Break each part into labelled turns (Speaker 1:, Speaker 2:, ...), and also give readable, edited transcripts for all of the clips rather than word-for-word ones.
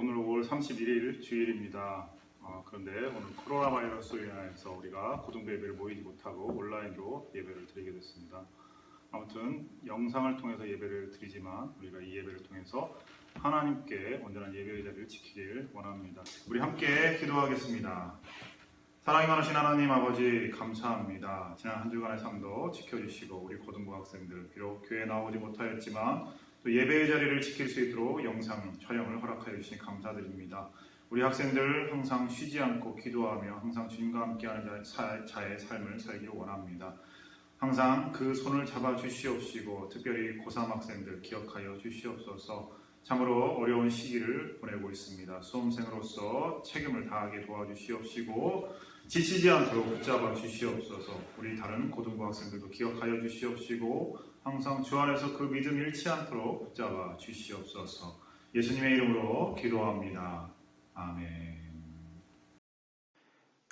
Speaker 1: 오늘 5월 31일 주일입니다. 그런데 오늘 코로나 바이러스로 인해서 우리가 고등부 예배를 모이지 못하고 온라인으로 예배를 드리게 됐습니다. 아무튼 영상을 통해서 예배를 드리지만 우리가 이 예배를 통해서 하나님께 온전한 예배의 자리를 지키길 원합니다. 우리 함께 기도하겠습니다. 사랑이 많으신 하나님 아버지 감사합니다. 지난 한 주간의 삶도 지켜주시고 우리 고등부 학생들 비록 교회에 나오지 못하였지만 또 예배의 자리를 지킬 수 있도록 영상 촬영을 허락하여 주시니 감사드립니다. 우리 학생들 항상 쉬지 않고 기도하며 항상 주님과 함께하는 자의 삶을 살기를 원합니다. 항상 그 손을 잡아 주시옵시고 특별히 고3 학생들 기억하여 주시옵소서. 참으로 어려운 시기를 보내고 있습니다. 수험생으로서 책임을 다하게 도와주시옵시고 지치지 않도록 붙잡아 주시옵소서. 우리 다른 고등부 학생들도 기억하여 주시옵시고 항상 주 안에서 그 믿음 잃지 않도록 붙잡아 주시옵소서. 예수님의 이름으로 기도합니다. 아멘.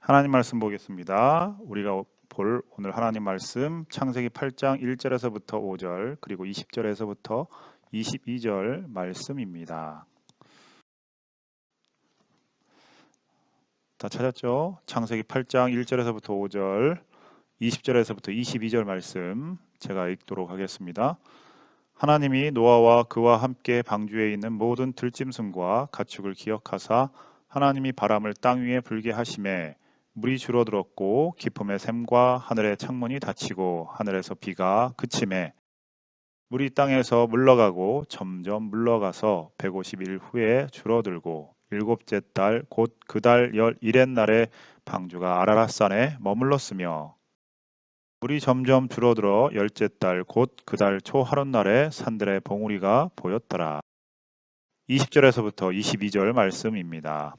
Speaker 1: 하나님 말씀 보겠습니다. 우리가 볼 오늘 하나님 말씀 창세기 8장 1절에서부터 5절 그리고 20절에서부터 22절 말씀입니다. 다 찾았죠? 창세기 8장 1절에서부터 5절 20절에서부터 22절 말씀 제가 읽도록 하겠습니다. 하나님이 노아와 그와 함께 방주에 있는 모든 들짐승과 가축을 기억하사 하나님이 바람을 땅 위에 불게 하심에 물이 줄어들었고 깊음의 샘과 하늘의 창문이 닫히고 하늘에서 비가 그치매 물이 땅에서 물러가고 점점 물러가서 150일 후에 줄어들고 일곱째 달 곧 그 달 11의 날에 방주가 아라랏산에 머물렀으며 물이 점점 줄어들어 열째 달 곧 그 달 초 하룻날에 산들의 봉우리가 보였더라. 20절에서부터 22절 말씀입니다.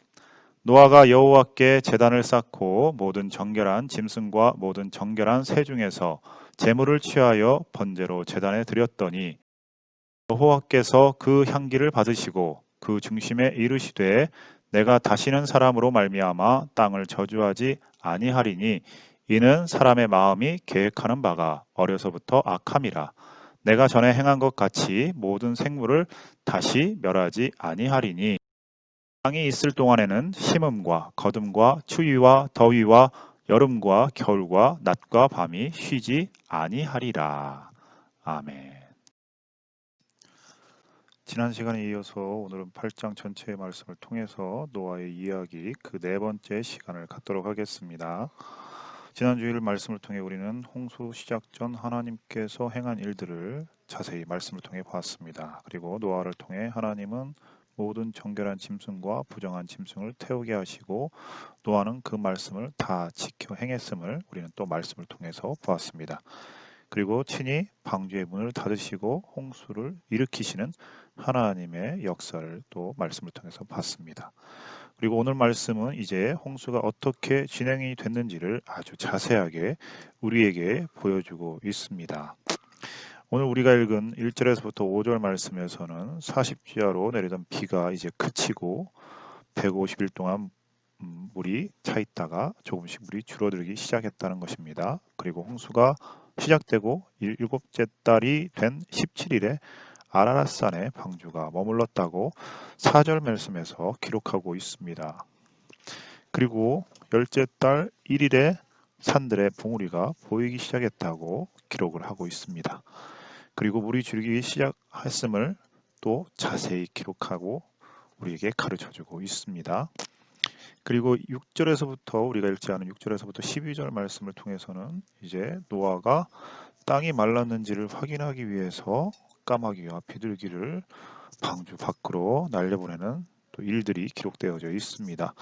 Speaker 1: 노아가 여호와께 제단을 쌓고 모든 정결한 짐승과 모든 정결한 새 중에서 제물을 취하여 번제로 제단에 드렸더니 여호와께서 그 향기를 받으시고 그 중심에 이르시되 내가 다시는 사람으로 말미암아 땅을 저주하지 아니하리니 이는 사람의 마음이 계획하는 바가 어려서부터 악함이라. 내가 전에 행한 것 같이 모든 생물을 다시 멸하지 아니하리니 땅이 있을 동안에는 심음과 거둠과 추위와 더위와 여름과 겨울과 낮과 밤이 쉬지 아니하리라. 아멘. 지난 시간에 이어서 오늘은 8장 전체의 말씀을 통해서 노아의 이야기 그 네 번째 시간을 갖도록 하겠습니다. 지난 주일 말씀을 통해 우리는 홍수 시작 전 하나님께서 행한 일들을 자세히 말씀을 통해 봤습니다. 그리고 노아를 통해 하나님은 모든 정결한 짐승과 부정한 짐승을 태우게 하시고 노아는 그 말씀을 다 지켜 행했음을 우리는 또 말씀을 통해서 보았습니다. 그리고 친히 방주의 문을 닫으시고 홍수를 일으키시는 하나님의 역사를 또 말씀을 통해서 봤습니다. 그리고 오늘 말씀은 이제 홍수가 어떻게 진행이 됐는지를 아주 자세하게 우리에게 보여주고 있습니다. 오늘 우리가 읽은 1절에서부터 5절 말씀에서는 40지하로 내리던 비가 이제 그치고 150일 동안 물이 차 있다가 조금씩 물이 줄어들기 시작했다는 것입니다. 그리고 홍수가 시작되고 일곱째 달이 된 17일에 아라랏산에 방주가 머물렀다고 4절 말씀에서 기록하고 있습니다. 그리고 열째 달 1일에 산들의 봉우리가 보이기 시작했다고 기록을 하고 있습니다. 그리고 물이 줄기 시작했음을 또 자세히 기록하고 우리에게 가르쳐주고 있습니다. 그리고 6절에서부터 우리가 읽지 않은 6절에서부터 12절 말씀을 통해서는 이제 노아가 땅이 말랐는지를 확인하기 위해서 까마귀와 비둘기를 방주 밖으로 날려보내는 또 일들이 기록되어져 있습니다.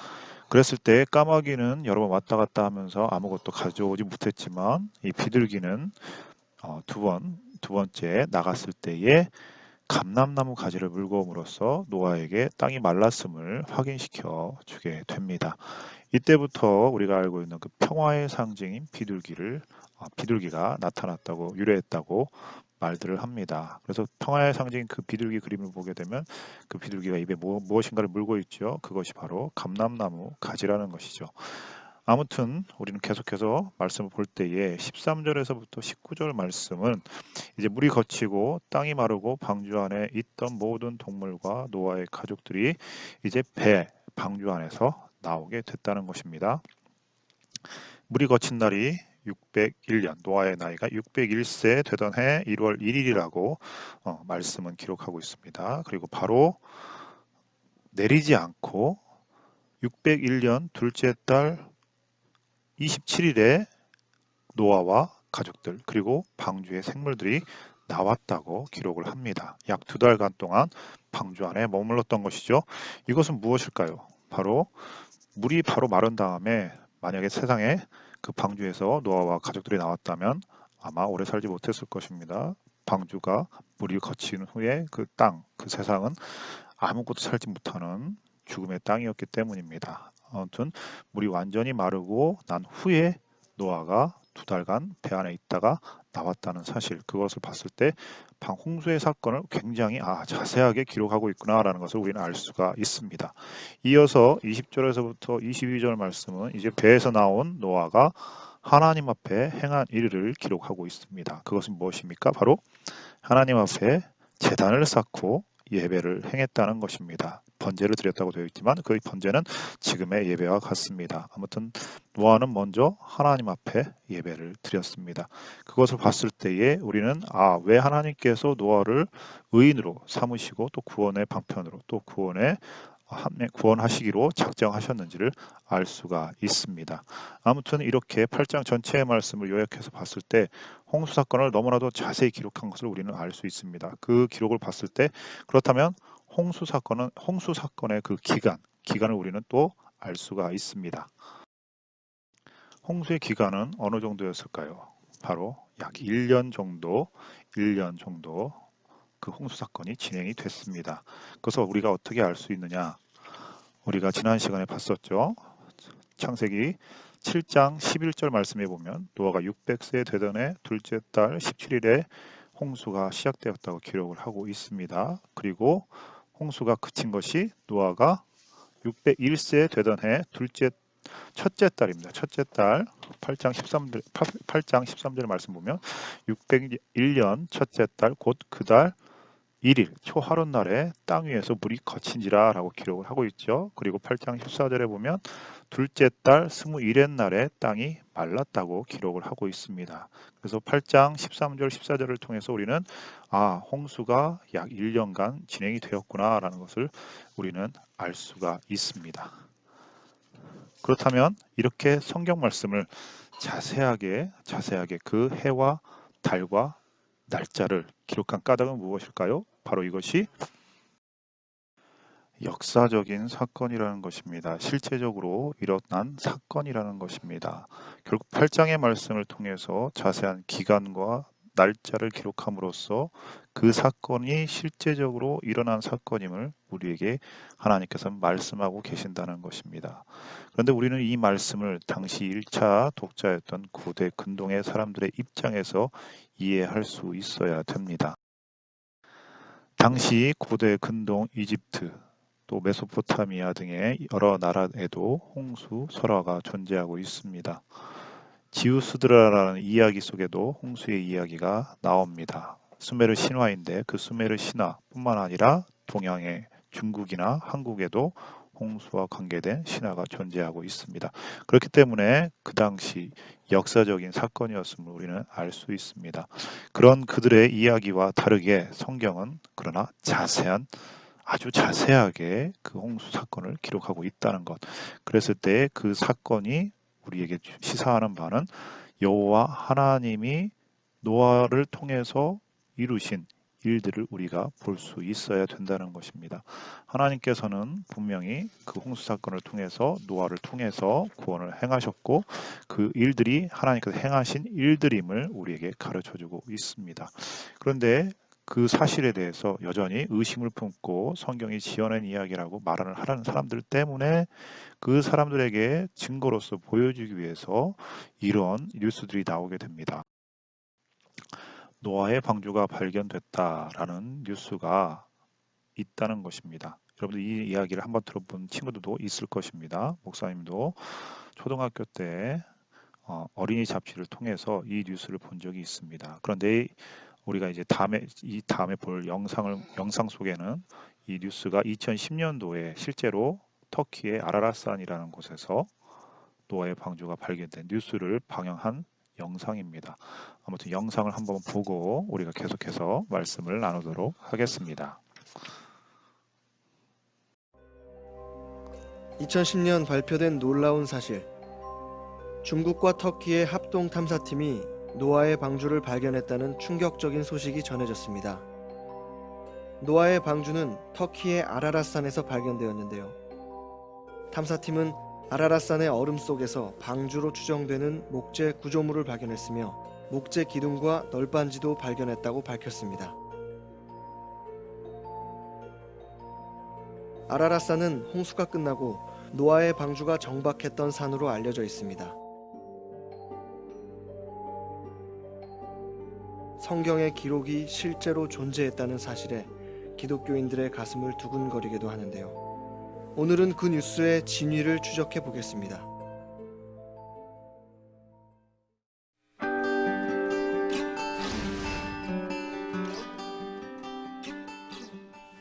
Speaker 1: 그랬을 때 까마귀는 여러 번 왔다 갔다 하면서 아무것도 가져오지 못했지만 이 비둘기는 두 번째 나갔을 때에 감람나무 가지를 물고 옴으로써 노아에게 땅이 말랐음을 확인시켜 주게 됩니다. 이때부터 우리가 알고 있는 그 평화의 상징인 비둘기가 나타났다고 유래했다고 말들을 합니다. 그래서 평화의 상징인 그 비둘기 그림을 보게 되면 그 비둘기가 입에 무엇인가를 물고 있죠. 그것이 바로 감람나무 가지라는 것이죠. 아무튼 우리는 계속해서 말씀을 볼 때에 13절에서부터 19절 말씀은 이제 물이 거치고 땅이 마르고 방주 안에 있던 모든 동물과 노아의 가족들이 이제 방주 안에서 나오게 됐다는 것입니다. 물이 거친 날이 601년, 노아의 나이가 601세 되던 해 1월 1일이라고 말씀은 기록하고 있습니다. 그리고 바로 내리지 않고 601년 둘째 달 27일에 노아와 가족들 그리고 방주의 생물들이 나왔다고 기록을 합니다. 약 2달간 동안 방주 안에 머물렀던 것이죠. 이것은 무엇일까요? 바로 물이 바로 마른 다음에 만약에 세상에 그 방주에서 노아와 가족들이 나왔다면 아마 오래 살지 못했을 것입니다. 방주가 물이 거친 후에 그 땅, 그 세상은 아무것도 살지 못하는 죽음의 땅이었기 때문입니다. 아무튼 물이 완전히 마르고 난 후에 노아가 2달간 배 안에 있다가 나왔다는 사실, 그것을 봤을 때 홍수의 사건을 굉장히 자세하게 기록하고 있구나라는 것을 우리는 알 수가 있습니다. 이어서 20절에서부터 22절 말씀은 이제 배에서 나온 노아가 하나님 앞에 행한 일을 기록하고 있습니다. 그것은 무엇입니까? 바로 하나님 앞에 제단을 쌓고 예배를 행했다는 것입니다. 번제를 드렸다고 되어 있지만 그 번제는 지금의 예배와 같습니다. 아무튼 노아는 먼저 하나님 앞에 예배를 드렸습니다. 그것을 봤을 때에 우리는 왜 하나님께서 노아를 의인으로 삼으시고 또 구원의 방편으로 또 구원하시기로 작정하셨는지를 알 수가 있습니다. 아무튼 이렇게 8장 전체의 말씀을 요약해서 봤을 때 홍수 사건을 너무나도 자세히 기록한 것을 우리는 알 수 있습니다. 그 기록을 봤을 때 그렇다면 홍수 사건의 그 기간을 우리는 또 알 수가 있습니다. 홍수의 기간은 어느 정도였을까요? 바로 약 1년 정도 그 홍수 사건이 진행이 됐습니다. 그래서 우리가 어떻게 알 수 있느냐? 우리가 지난 시간에 봤었죠. 창세기 7장 11절 말씀에 보면 노아가 600세 되던 해 둘째 달 17일에 홍수가 시작되었다고 기록을 하고 있습니다. 그리고 홍수가 그친 것이 노아가 601세 되던 해 첫째 달입니다. 첫째 달 8장 13절 말씀 보면 601년 첫째 달 곧 그 달 1일 초하룻날에 땅 위에서 물이 거친지라 라고 기록을 하고 있죠. 그리고 8장 14절에 보면 둘째 달 21의 날에 땅이 말랐다고 기록을 하고 있습니다. 그래서 8장 13절 14절을 통해서 우리는 홍수가 약 1년간 진행이 되었구나 라는 것을 우리는 알 수가 있습니다. 그렇다면 이렇게 성경 말씀을 자세하게 그 해와 달과 날짜를 기록한 까닭은 무엇일까요? 바로 이것이 역사적인 사건이라는 것입니다. 실제적으로 일어난 사건이라는 것입니다. 결국 8장의 말씀을 통해서 자세한 기간과 날짜를 기록함으로써 그 사건이 실제적으로 일어난 사건임을 우리에게 하나님께서 말씀하고 계신다는 것입니다. 그런데 우리는 이 말씀을 당시 1차 독자였던 고대 근동의 사람들의 입장에서 이해할 수 있어야 됩니다. 당시 고대 근동 이집트 또 메소포타미아 등의 여러 나라에도 홍수 설화가 존재하고 있습니다. 지우스드라라는 이야기 속에도 홍수의 이야기가 나옵니다. 수메르 신화인데 그 수메르 신화뿐만 아니라 동양의 중국이나 한국에도 홍수와 관계된 신화가 존재하고 있습니다. 그렇기 때문에 그 당시 역사적인 사건이었음을 우리는 알 수 있습니다. 그런 그들의 이야기와 다르게 성경은 그러나 아주 자세하게 그 홍수 사건을 기록하고 있다는 것. 그랬을 때 그 사건이 우리에게 시사하는 바는 여호와 하나님이 노아를 통해서 이루신 일들을 우리가 볼 수 있어야 된다는 것입니다. 하나님께서는 분명히 그 홍수 사건을 통해서 노아를 통해서 구원을 행하셨고 그 일들이 하나님께서 행하신 일들임을 우리에게 가르쳐주고 있습니다. 그런데 그 사실에 대해서 여전히 의심을 품고 성경이 지어낸 이야기라고 말을 하는 사람들 때문에 그 사람들에게 증거로서 보여주기 위해서 이런 뉴스들이 나오게 됩니다. 노아의 방주가 발견됐다라는 뉴스가 있다는 것입니다. 여러분들 이 이야기를 한번 들어본 친구들도 있을 것입니다. 목사님도 초등학교 때 어린이 잡지를 통해서 이 뉴스를 본 적이 있습니다. 그런데 우리가 이제 다음에 볼 영상 속에는 이 뉴스가 2010년도에 실제로 터키의 아라라산이라는 곳에서 노아의 방주가 발견된 뉴스를 방영한 영상입니다. 아무튼 영상을 한번 보고 우리가 계속해서 말씀을 나누도록 하겠습니다.
Speaker 2: 2010년 발표된 놀라운 사실. 중국과 터키의 합동 탐사팀이 노아의 방주를 발견했다는 충격적인 소식이 전해졌습니다. 노아의 방주는 터키의 아라랏산에서 발견되었는데요. 탐사팀은 아라랏산의 얼음 속에서 방주로 추정되는 목재 구조물을 발견했으며 목재 기둥과 널빤지도 발견했다고 밝혔습니다. 아라랏산은 홍수가 끝나고 노아의 방주가 정박했던 산으로 알려져 있습니다. 성경의 기록이 실제로 존재했다는 사실에 기독교인들의 가슴을 두근거리게도 하는데요. 오늘은 그 뉴스의 진위를 추적해 보겠습니다.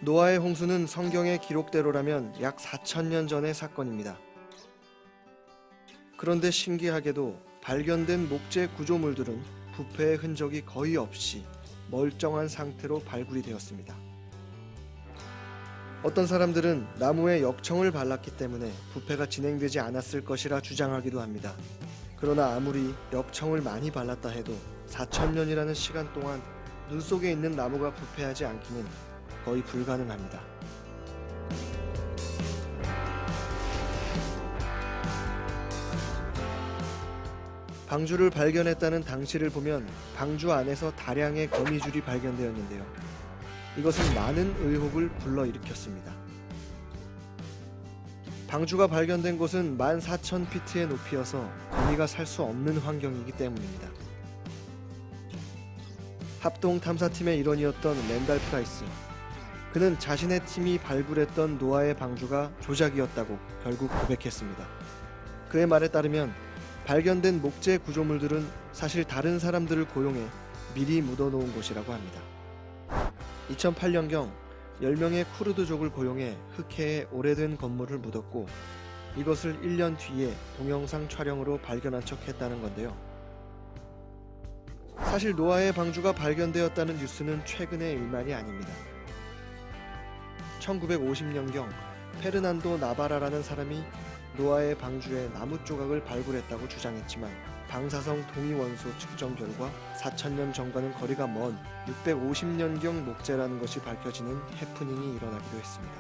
Speaker 2: 노아의 홍수는 성경의 기록대로라면 약 4,000년 전의 사건입니다. 그런데 신기하게도 발견된 목재 구조물들은 부패의 흔적이 거의 없이 멀쩡한 상태로 발굴이 되었습니다. 어떤 사람들은 나무에 역청을 발랐기 때문에 부패가 진행되지 않았을 것이라 주장하기도 합니다. 그러나 아무리 역청을 많이 발랐다 해도 4,000년이라는 시간 동안 눈 속에 있는 나무가 부패하지 않기는 거의 불가능합니다. 방주를 발견했다는 당시를 보면 방주 안에서 다량의 거미줄이 발견되었는데요. 이것은 많은 의혹을 불러일으켰습니다. 방주가 발견된 곳은 14,000피트의 높이여서 거미가 살 수 없는 환경이기 때문입니다. 합동 탐사팀의 일원이었던 랜달 프라이스. 그는 자신의 팀이 발굴했던 노아의 방주가 조작이었다고 결국 고백했습니다. 그의 말에 따르면 발견된 목재 구조물들은 사실 다른 사람들을 고용해 미리 묻어놓은 곳이라고 합니다. 2008년경 10명의 쿠르드족을 고용해 흑해에 오래된 건물을 묻었고 이것을 1년 뒤에 동영상 촬영으로 발견한 척 했다는 건데요. 사실 노아의 방주가 발견되었다는 뉴스는 최근의 일만이 아닙니다. 1950년경 페르난도 나바라라는 사람이 노아의 방주의 나무 조각을 발굴했다고 주장했지만 방사성 동위원소 측정 결과 4,000년 전과는 거리가 먼 650년경 목재라는 것이 밝혀지는 해프닝이 일어나기도 했습니다.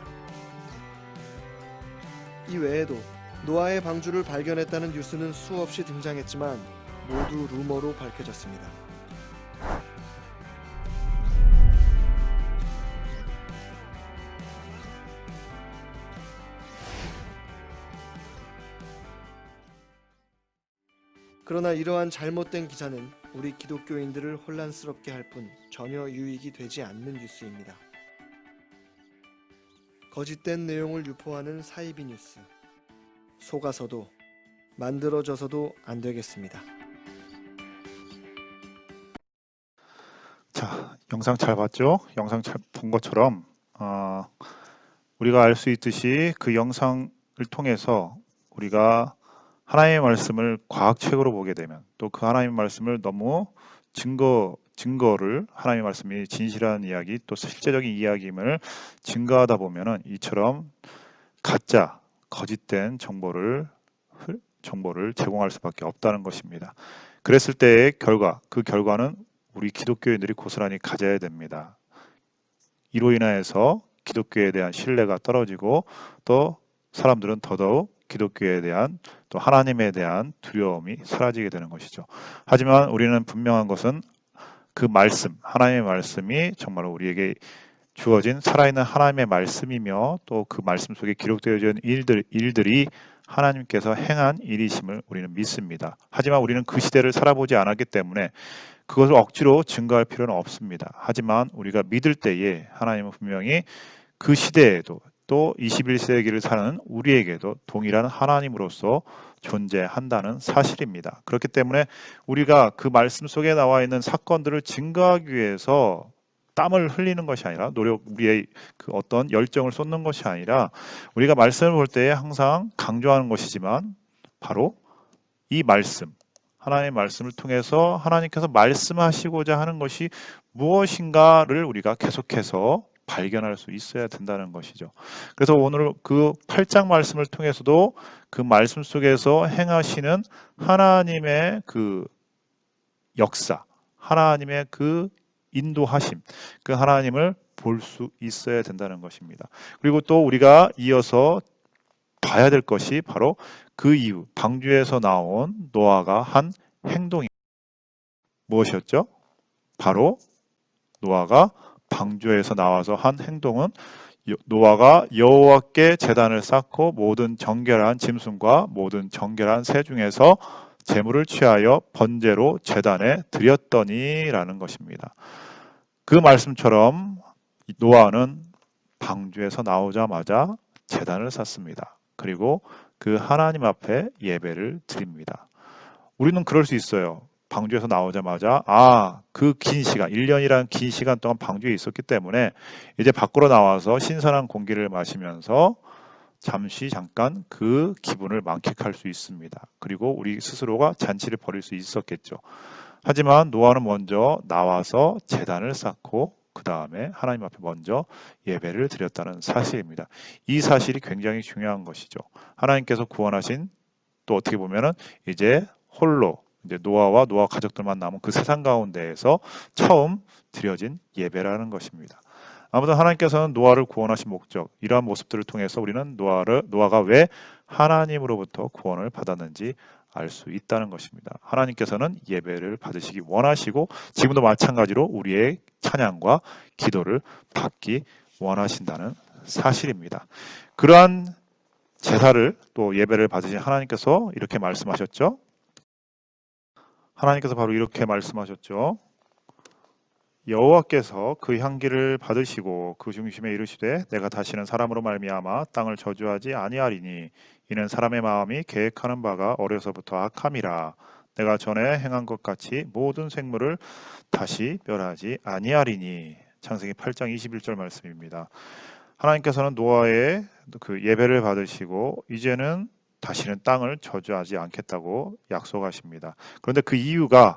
Speaker 2: 이 외에도 노아의 방주를 발견했다는 뉴스는 수없이 등장했지만 모두 루머로 밝혀졌습니다. 그러나 이러한 잘못된 기사는 우리 기독교인들을 혼란스럽게 할 뿐 전혀 유익이 되지 않는 뉴스입니다. 거짓된 내용을 유포하는 사이비 뉴스. 속아서도 만들어져서도 안 되겠습니다.
Speaker 1: 자, 영상 잘 봤죠? 영상 잘 본 것처럼 우리가 알 수 있듯이 그 영상을 통해서 우리가 하나님의 말씀을 과학책으로 보게 되면 또 그 하나님의 말씀을 너무 증거를 하나님의 말씀이 진실한 이야기 또 실제적인 이야기임을 증거하다 보면은 이처럼 가짜 거짓된 정보를 제공할 수밖에 없다는 것입니다. 그랬을 때의 그 결과는 우리 기독교인들이 고스란히 가져야 됩니다. 이로 인하여서 기독교에 대한 신뢰가 떨어지고 또 사람들은 더더욱 기독교에 대한 또 하나님에 대한 두려움이 사라지게 되는 것이죠. 하지만 우리는 분명한 것은 그 말씀, 하나님의 말씀이 정말 우리에게 주어진 살아있는 하나님의 말씀이며 또 그 말씀 속에 기록되어진 일들이 하나님께서 행한 일이심을 우리는 믿습니다. 하지만 우리는 그 시대를 살아보지 않았기 때문에 그것을 억지로 증거할 필요는 없습니다. 하지만 우리가 믿을 때에 하나님은 분명히 그 시대에도 또 21세기를 사는 우리에게도 동일한 하나님으로서 존재한다는 사실입니다. 그렇기 때문에 우리가 그 말씀 속에 나와 있는 사건들을 증거하기 위해서 땀을 흘리는 것이 아니라 우리의 그 어떤 열정을 쏟는 것이 아니라 우리가 말씀을 볼 때에 항상 강조하는 것이지만 바로 이 말씀, 하나님의 말씀을 통해서 하나님께서 말씀하시고자 하는 것이 무엇인가를 우리가 계속해서 발견할 수 있어야 된다는 것이죠. 그래서 오늘 그 8장 말씀을 통해서도 그 말씀 속에서 행하시는 하나님의 그 역사, 하나님의 그 인도하심, 그 하나님을 볼 수 있어야 된다는 것입니다. 그리고 또 우리가 이어서 봐야 될 것이 바로 그 이유, 방주에서 나온 노아가 한 행동이 무엇이었죠? 바로 노아가 방주에서 나와서 한 행동은 노아가 여호와께 제단을 쌓고 모든 정결한 짐승과 모든 정결한 새 중에서 제물을 취하여 번제로 제단에 드렸더니라는 것입니다. 그 말씀처럼 노아는 방주에서 나오자마자 제단을 쌓습니다. 그리고 그 하나님 앞에 예배를 드립니다. 우리는 그럴 수 있어요. 방주에서 나오자마자 그 긴 시간, 1년이라는 긴 시간 동안 방주에 있었기 때문에 이제 밖으로 나와서 신선한 공기를 마시면서 잠깐 그 기분을 만끽할 수 있습니다. 그리고 우리 스스로가 잔치를 벌일 수 있었겠죠. 하지만 노아는 먼저 나와서 제단을 쌓고 그 다음에 하나님 앞에 먼저 예배를 드렸다는 사실입니다. 이 사실이 굉장히 중요한 것이죠. 하나님께서 구원하신 또 어떻게 보면은 이제 홀로 이제 노아와 노아 가족들만 남은 그 세상 가운데에서 처음 드려진 예배라는 것입니다. 아무튼 하나님께서는 노아를 구원하신 목적, 이러한 모습들을 통해서 우리는 노아가 왜 하나님으로부터 구원을 받았는지 알 수 있다는 것입니다. 하나님께서는 예배를 받으시기 원하시고 지금도 마찬가지로 우리의 찬양과 기도를 받기 원하신다는 사실입니다. 그러한 제사를 또 예배를 받으신 하나님께서 이렇게 말씀하셨죠. 하나님께서 바로 이렇게 말씀하셨죠. 여호와께서 그 향기를 받으시고 그 중심에 이르시되 내가 다시는 사람으로 말미암아 땅을 저주하지 아니하리니 이는 사람의 마음이 계획하는 바가 어려서부터 악함이라. 내가 전에 행한 것 같이 모든 생물을 다시 멸하지 아니하리니. 창세기 8장 21절 말씀입니다. 하나님께서는 노아의 그 예배를 받으시고 이제는 다시는 땅을 저주하지 않겠다고 약속하십니다. 그런데 그 이유가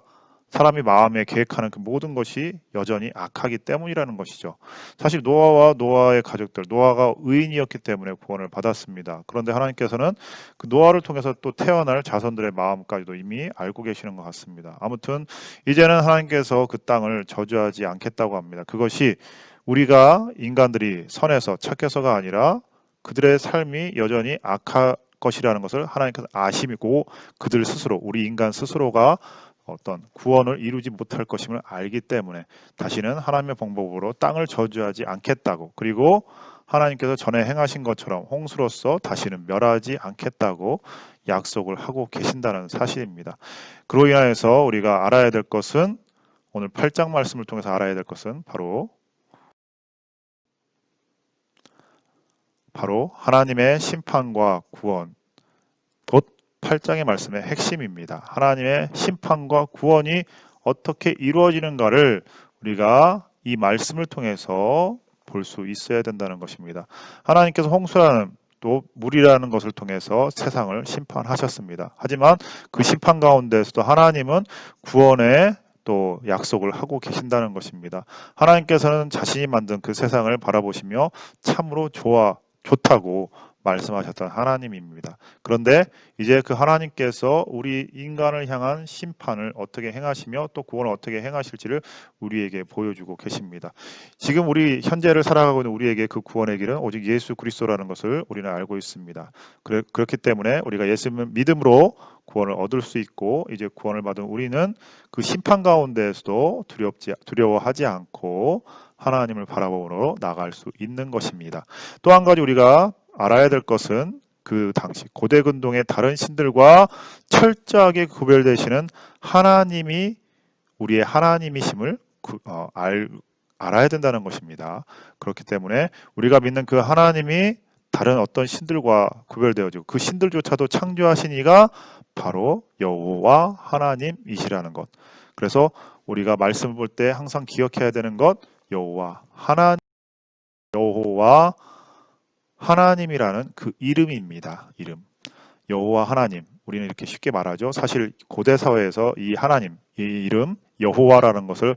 Speaker 1: 사람이 마음에 계획하는 그 모든 것이 여전히 악하기 때문이라는 것이죠. 사실 노아와 노아의 가족들, 노아가 의인이었기 때문에 구원을 받았습니다. 그런데 하나님께서는 그 노아를 통해서 또 태어날 자손들의 마음까지도 이미 알고 계시는 것 같습니다. 아무튼 이제는 하나님께서 그 땅을 저주하지 않겠다고 합니다. 그것이 우리가 인간들이 선해서 착해서가 아니라 그들의 삶이 여전히 악할 것이라는 것을 하나님께서 아시고 그들 스스로, 우리 인간 스스로가 어떤 구원을 이루지 못할 것임을 알기 때문에 다시는 하나님의 방법으로 땅을 저주하지 않겠다고, 그리고 하나님께서 전에 행하신 것처럼 홍수로서 다시는 멸하지 않겠다고 약속을 하고 계신다는 사실입니다. 그로 인하여서 우리가 알아야 될 것은, 오늘 8장 말씀을 통해서 알아야 될 것은 바로 하나님의 심판과 구원, 곧 8장의 말씀의 핵심입니다. 하나님의 심판과 구원이 어떻게 이루어지는가를 우리가 이 말씀을 통해서 볼 수 있어야 된다는 것입니다. 하나님께서 홍수라는 또 물이라는 것을 통해서 세상을 심판하셨습니다. 하지만 그 심판 가운데서도 하나님은 구원의 또 약속을 하고 계신다는 것입니다. 하나님께서는 자신이 만든 그 세상을 바라보시며 참으로 좋다고 말씀하셨던 하나님입니다. 그런데 이제 그 하나님께서 우리 인간을 향한 심판을 어떻게 행하시며 또 구원을 어떻게 행하실지를 우리에게 보여주고 계십니다. 지금 우리 현재를 살아가고 있는 우리에게 그 구원의 길은 오직 예수 그리스도라는 것을 우리는 알고 있습니다. 그렇기 때문에 우리가 예수 믿음으로 구원을 얻을 수 있고, 이제 구원을 받은 우리는 그 심판 가운데에서도 두려워하지 않고 하나님을 바라보므로 나아갈 수 있는 것입니다. 또 한 가지 우리가 알아야 될 것은 그 당시 고대 근동의 다른 신들과 철저하게 구별되시는 하나님이 우리의 하나님이심을 알아야 된다는 것입니다. 그렇기 때문에 우리가 믿는 그 하나님이 다른 어떤 신들과 구별되어지고 그 신들조차도 창조하신 이가 바로 여호와 하나님이시라는 것. 그래서 우리가 말씀을 볼 때 항상 기억해야 되는 것, 여호와 하나님이라는 그 이름입니다. 이름. 여호와 하나님. 우리는 이렇게 쉽게 말하죠. 사실 고대 사회에서 이 하나님, 이 이름 여호와라는 것을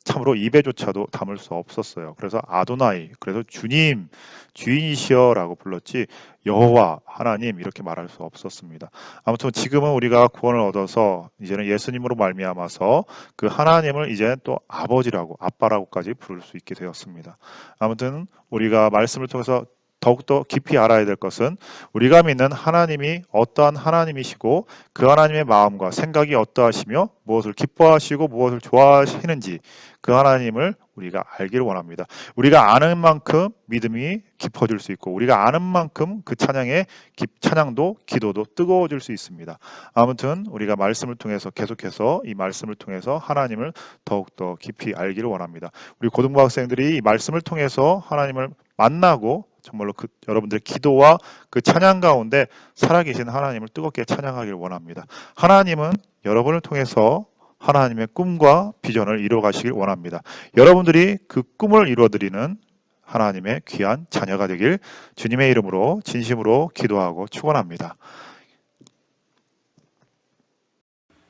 Speaker 1: 참으로 입에조차도 담을 수 없었어요. 그래서 아도나이, 그래서 주님, 주인이시여라고 불렀지 여호와 하나님 이렇게 말할 수 없었습니다. 아무튼 지금은 우리가 구원을 얻어서 이제는 예수님으로 말미암아서 그 하나님을 이제 또 아버지라고 아빠라고까지 부를 수 있게 되었습니다. 아무튼 우리가 말씀을 통해서 더욱더 깊이 알아야 될 것은 우리가 믿는 하나님이 어떠한 하나님이시고 그 하나님의 마음과 생각이 어떠하시며 무엇을 기뻐하시고 무엇을 좋아하시는지 그 하나님을 우리가 알기를 원합니다. 우리가 아는 만큼 믿음이 깊어질 수 있고 우리가 아는 만큼 그 찬양도 기도도 뜨거워질 수 있습니다. 아무튼 우리가 말씀을 통해서 계속해서 이 말씀을 통해서 하나님을 더욱더 깊이 알기를 원합니다. 우리 고등부 학생들이 이 말씀을 통해서 하나님을 만나고 정말로 여러분들의 기도와 그 찬양 가운데 살아계신 하나님을 뜨겁게 찬양하길 원합니다. 하나님은 여러분을 통해서 하나님의 꿈과 비전을 이루어 가시길 원합니다. 여러분들이 그 꿈을 이루어드리는 하나님의 귀한 자녀가 되길 주님의 이름으로 진심으로 기도하고 축원합니다.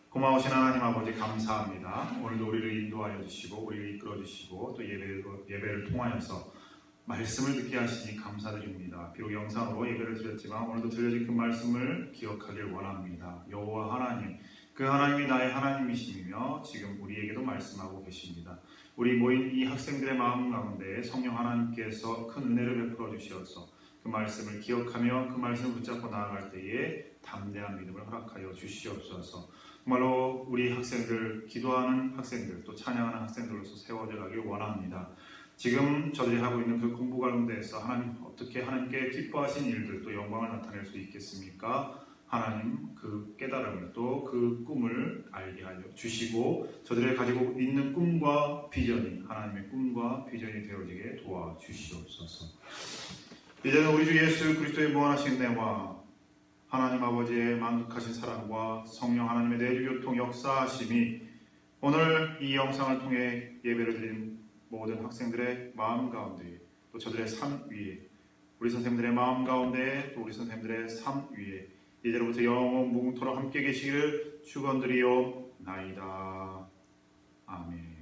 Speaker 1: 고마우신 하나님 아버지 감사합니다. 오늘도 우리를 인도하여 주시고 우리를 이끌어 주시고 또 예배를 통하여서 말씀을 듣게 하시니 감사드립니다. 비록 영상으로 예배를 드렸지만 오늘도 들려진 그 말씀을 기억하길 원합니다. 여호와 하나님, 그 하나님이 나의 하나님이시며 지금 우리에게도 말씀하고 계십니다. 우리 모인 이 학생들의 마음 가운데 성령 하나님께서 큰 은혜를 베풀어 주시어서 그 말씀을 기억하며 그 말씀을 붙잡고 나아갈 때에 담대한 믿음을 허락하여 주시옵소서. 정말로 우리 학생들, 기도하는 학생들, 또 찬양하는 학생들로서 세워져 가길 원합니다. 지금 저들이 하고 있는 그 공부 가운데에서 하나님 어떻게 하나님께 기뻐하신 일들 또 영광을 나타낼 수 있겠습니까? 하나님 그 깨달음을 또 그 꿈을 알게 하여 주시고 저들이 가지고 있는 꿈과 비전이 하나님의 꿈과 비전이 되어지게 도와주시옵소서. 이제는 우리 주 예수 그리스도의 무한하신 은혜와 하나님 아버지의 만극하신 사랑과 성령 하나님의 내주교통 역사하심이 오늘 이 영상을 통해 예배를 드린 모든 학생들의 마음 가운데 또 저들의 삶 위에 우리 선생님들의 마음 가운데 또 우리 선생님들의 삶 위에 이제로부터 영원 무궁토록 함께 계시기를 축원드리옵나이다. 아멘.